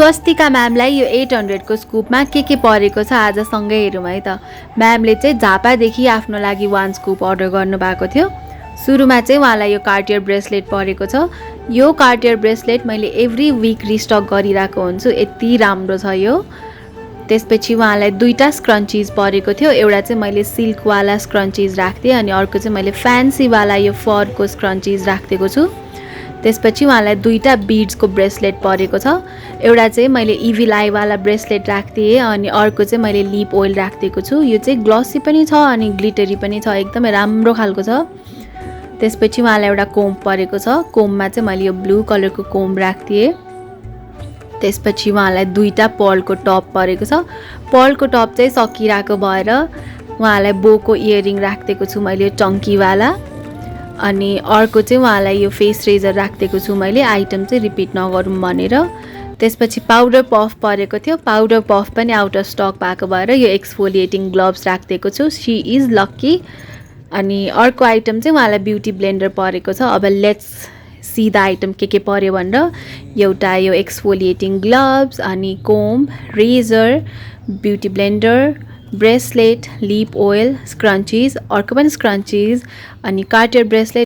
स्वस्तिका म्यामलाई यो 800 को स्कुपमा के परेको छ आज सँगै हेरौँ है त। म्यामले चाहिँ झापादेखि आफ्नो लागि 1 स्कुप अर्डर गर्नुभएको थियो। सुरुमा चाहिँ उहाँलाई यो कार्टियर ब्रेसलेट परेको छ। यो कार्टियर ब्रेसलेट मैले एभ्री विक रिस्टक गरिरहेको हुन्छु, यति राम्रो छ यो। त्यसपछि उहाँलाई दुईटा स्क्रन्चिज परेको थियो। एउटा चाहिँ मैले सिल्कवाला स्क्रन्चिज राख्दिएँ अनि अर्को चाहिँ मैले फ्यान्सीवाला यो फरको स्क्रन्चिज राखिदिएको छु। त्यसपछि उहाँलाई दुईटा बिड्सको ब्रेसलेट परेको छ। एउटा चाहिँ मैले इभिल आईवाला ब्रेसलेट राखिदिएँ अनि अर्को चाहिँ मैले लिप ओइल राखिदिएको छु। यो चाहिँ ग्लसी पनि छ अनि ग्लिटरी पनि छ, एकदमै राम्रो खालको छ। त्यसपछि उहाँलाई एउटा कोम्ब परेको छ। कोम्बमा चाहिँ मैले यो ब्लू कलरको कोम्ब राखिदिएँ। त्यसपछि उहाँलाई दुईटा पर्लको टप परेको छ। पर्लको टप चाहिँ सकिरहेको भएर उहाँलाई बोको इयरिङ राखिदिएको छु मैले टङ्कीवाला। अनि अर्को चाहिँ उहाँलाई यो फेस रेजर राखिदिएको छु मैले, आइटम चाहिँ रिपिट नगरौँ भनेर। त्यसपछि पाउडर पफ परेको थियो। पाउडर पफ पनि आउट अफ स्टक भएको भएर यो एक्सफोलिएटिङ ग्लोभ्स राखिदिएको छु। She is lucky. अनि अर्को आइटम चाहिँ उहाँलाई ब्युटी ब्लेन्डर परेको छ। अब लेट्स सी द आइटम के पर्यो भनेर। एउटा यो एक्सफोलिएटिङ ग्लोभ्स अनि comb, razor, beauty blender, bracelet, lip oil, scrunchies, अर्को पनि स्क्रन्चिज अनि कार्टियर ब्रेसलेट